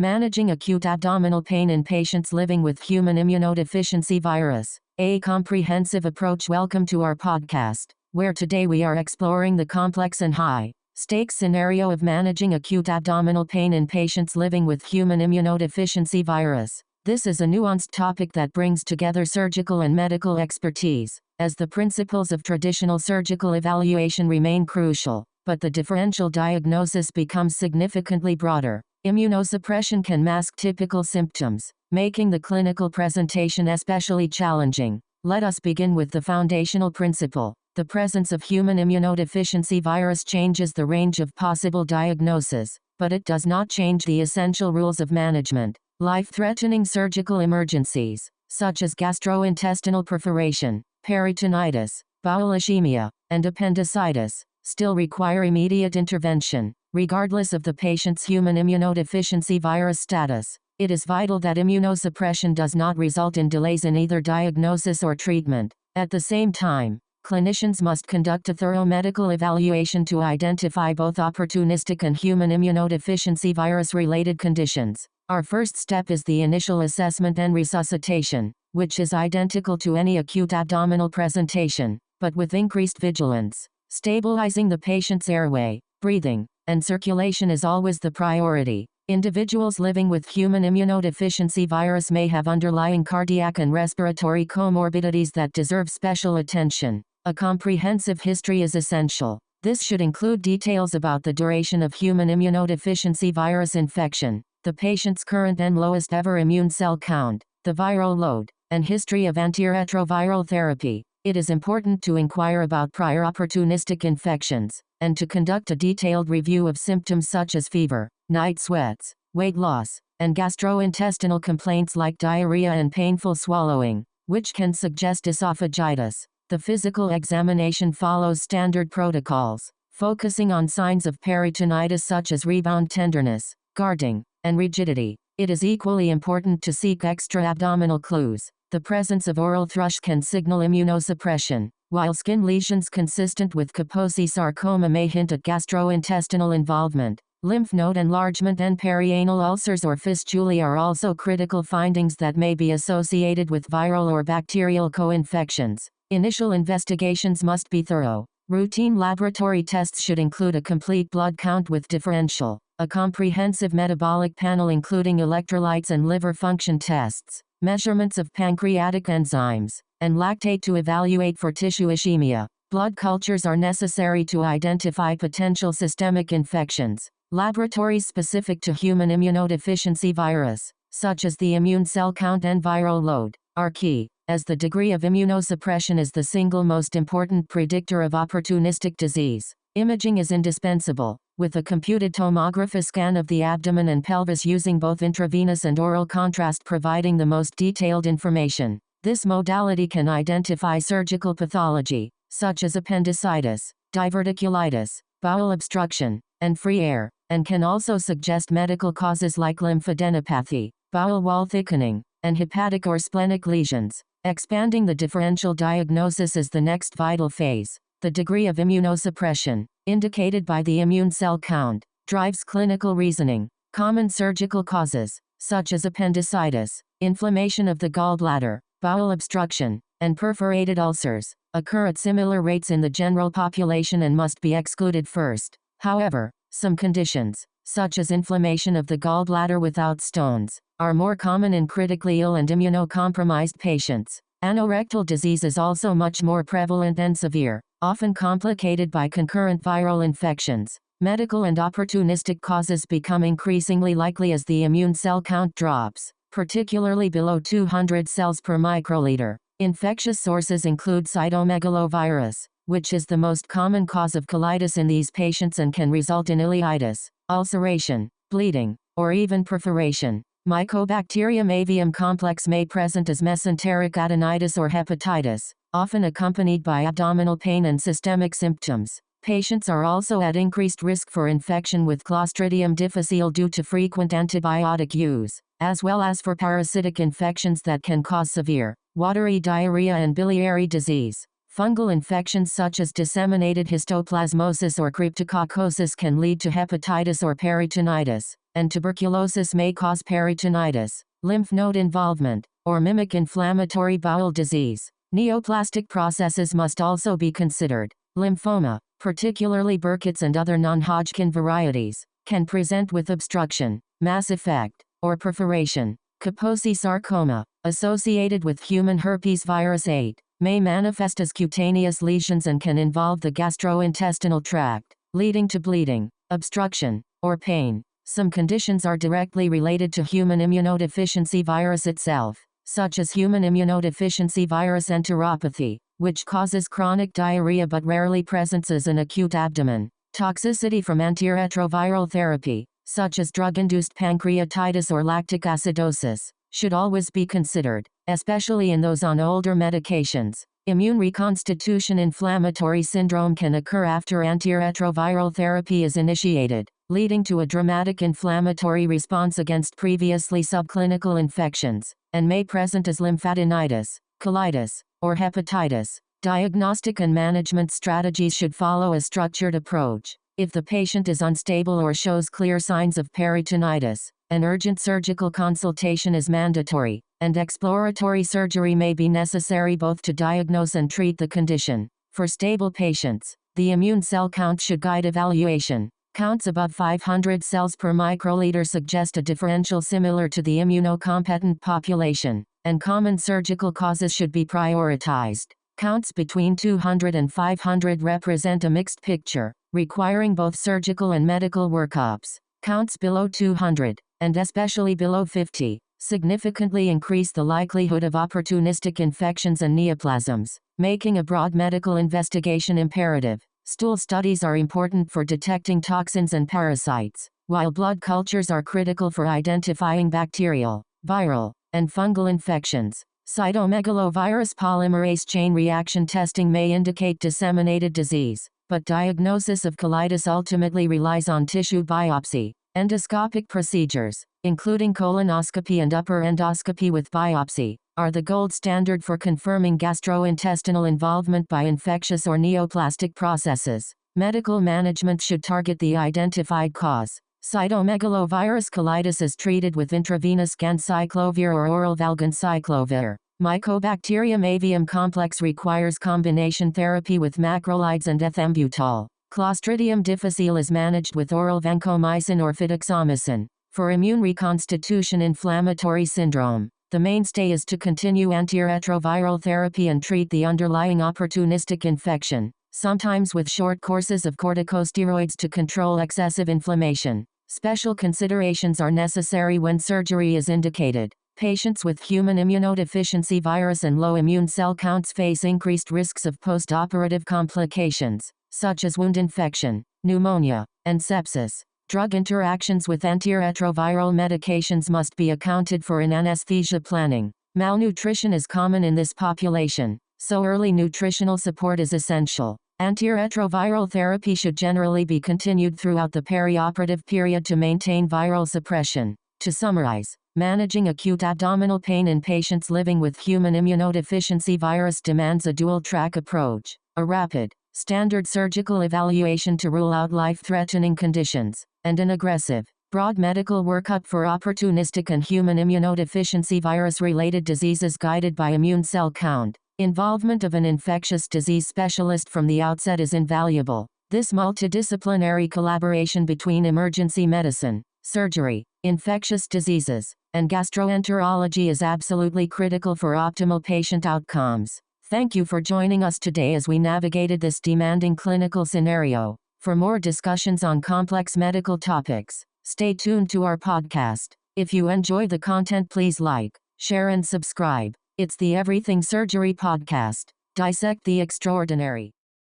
Managing acute abdominal pain in patients living with human immunodeficiency virus. A comprehensive approach. Welcome to our podcast, where today we are exploring the complex and high-stakes scenario of managing acute abdominal pain in patients living with human immunodeficiency virus. This is a nuanced topic that brings together surgical and medical expertise, as the principles of traditional surgical evaluation remain crucial, but the differential diagnosis becomes significantly broader. Immunosuppression can mask typical symptoms, making the clinical presentation especially challenging. Let us begin with the foundational principle. The presence of human immunodeficiency virus changes the range of possible diagnoses, but it does not change the essential rules of management. Life-threatening surgical emergencies, such as gastrointestinal perforation, peritonitis, bowel ischemia, and appendicitis, still require immediate intervention, regardless of the patient's human immunodeficiency virus status. It is vital that immunosuppression does not result in delays in either diagnosis or treatment. At the same time, clinicians must conduct a thorough medical evaluation to identify both opportunistic and human immunodeficiency virus-related conditions. Our first step is the initial assessment and resuscitation, which is identical to any acute abdominal presentation, but with increased vigilance. Stabilizing the patient's airway, breathing, and circulation is always the priority. Individuals living with human immunodeficiency virus may have underlying cardiac and respiratory comorbidities that deserve special attention. A comprehensive history is essential. This should include details about the duration of human immunodeficiency virus infection, the patient's current and lowest ever immune cell count, the viral load, and history of antiretroviral therapy. It is important to inquire about prior opportunistic infections, and to conduct a detailed review of symptoms such as fever, night sweats, weight loss, and gastrointestinal complaints like diarrhea and painful swallowing, which can suggest esophagitis. The physical examination follows standard protocols, focusing on signs of peritonitis such as rebound tenderness, guarding, and rigidity. It is equally important to seek extra-abdominal clues. The presence of oral thrush can signal immunosuppression, while skin lesions consistent with Kaposi sarcoma may hint at gastrointestinal involvement. Lymph node enlargement and perianal ulcers or fistulae are also critical findings that may be associated with viral or bacterial co-infections. Initial investigations must be thorough. Routine laboratory tests should include a complete blood count with differential, a comprehensive metabolic panel including electrolytes and liver function tests, measurements of pancreatic enzymes, and lactate to evaluate for tissue ischemia. Blood cultures are necessary to identify potential systemic infections. Laboratories specific to human immunodeficiency virus, such as the immune cell count and viral load, are key, as the degree of immunosuppression is the single most important predictor of opportunistic disease. Imaging is indispensable, with a computed tomography scan of the abdomen and pelvis using both intravenous and oral contrast providing the most detailed information. This modality can identify surgical pathology, such as appendicitis, diverticulitis, bowel obstruction, and free air, and can also suggest medical causes like lymphadenopathy, bowel wall thickening, and hepatic or splenic lesions. Expanding the differential diagnosis is the next vital phase. The degree of immunosuppression, indicated by the immune cell count, drives clinical reasoning. Common surgical causes, such as appendicitis, inflammation of the gallbladder, bowel obstruction, and perforated ulcers, occur at similar rates in the general population and must be excluded first. However, some conditions, such as inflammation of the gallbladder without stones, are more common in critically ill and immunocompromised patients. Anorectal disease is also much more prevalent and severe, often complicated by concurrent viral infections. Medical and opportunistic causes become increasingly likely as the immune cell count drops, particularly below 200 cells per microliter. Infectious sources include cytomegalovirus, which is the most common cause of colitis in these patients and can result in ileitis, ulceration, bleeding, or even perforation. Mycobacterium avium complex may present as mesenteric adenitis or hepatitis, often accompanied by abdominal pain and systemic symptoms. Patients are also at increased risk for infection with Clostridium difficile due to frequent antibiotic use, as well as for parasitic infections that can cause severe, watery diarrhea and biliary disease. Fungal infections such as disseminated histoplasmosis or cryptococcosis can lead to hepatitis or peritonitis, and tuberculosis may cause peritonitis, lymph node involvement, or mimic inflammatory bowel disease. Neoplastic processes must also be considered. Lymphoma, particularly Burkitt's and other non-Hodgkin varieties, can present with obstruction, mass effect, or perforation. Kaposi sarcoma, associated with human herpes virus 8, may manifest as cutaneous lesions and can involve the gastrointestinal tract, leading to bleeding, obstruction, or pain. Some conditions are directly related to human immunodeficiency virus itself, such as human immunodeficiency virus enteropathy, which causes chronic diarrhea but rarely presents as an acute abdomen. Toxicity from antiretroviral therapy, such as drug-induced pancreatitis or lactic acidosis, should always be considered, especially in those on older medications. Immune reconstitution inflammatory syndrome can occur after antiretroviral therapy is initiated, leading to a dramatic inflammatory response against previously subclinical infections, and may present as lymphadenitis, colitis, or hepatitis. Diagnostic and management strategies should follow a structured approach. If the patient is unstable or shows clear signs of peritonitis, an urgent surgical consultation is mandatory, and exploratory surgery may be necessary both to diagnose and treat the condition. For stable patients, the immune cell count should guide evaluation. Counts above 500 cells per microliter suggest a differential similar to the immunocompetent population, and common surgical causes should be prioritized. Counts between 200 and 500 represent a mixed picture, requiring both surgical and medical workups. Counts below 200, and especially below 50, significantly increase the likelihood of opportunistic infections and neoplasms, making a broad medical investigation imperative. Stool studies are important for detecting toxins and parasites, while blood cultures are critical for identifying bacterial, viral, and fungal infections. Cytomegalovirus polymerase chain reaction testing may indicate disseminated disease, but diagnosis of colitis ultimately relies on tissue biopsy. Endoscopic procedures, including colonoscopy and upper endoscopy with biopsy, are the gold standard for confirming gastrointestinal involvement by infectious or neoplastic processes. Medical management should target the identified cause. Cytomegalovirus colitis is treated with intravenous ganciclovir or oral valganciclovir. Mycobacterium avium complex requires combination therapy with macrolides and ethambutol. Clostridium difficile is managed with oral vancomycin or fidaxomicin. For immune reconstitution inflammatory syndrome, the mainstay is to continue antiretroviral therapy and treat the underlying opportunistic infection, sometimes with short courses of corticosteroids to control excessive inflammation. Special considerations are necessary when surgery is indicated. Patients with human immunodeficiency virus and low immune cell counts face increased risks of post-operative complications, such as wound infection, pneumonia, and sepsis. Drug interactions with antiretroviral medications must be accounted for in anesthesia planning. Malnutrition is common in this population, so early nutritional support is essential. Antiretroviral therapy should generally be continued throughout the perioperative period to maintain viral suppression. To summarize, managing acute abdominal pain in patients living with human immunodeficiency virus demands a dual-track approach, a rapid, standard surgical evaluation to rule out life-threatening conditions, and an aggressive, broad medical workup for opportunistic and human immunodeficiency virus-related diseases guided by immune cell count. Involvement of an infectious disease specialist from the outset is invaluable. This multidisciplinary collaboration between emergency medicine, surgery, infectious diseases, and gastroenterology is absolutely critical for optimal patient outcomes. Thank you for joining us today as we navigated this demanding clinical scenario. For more discussions on complex medical topics, stay tuned to our podcast. If you enjoy the content, please like, share, and subscribe. It's the Everything Surgery Podcast. Dissect the extraordinary.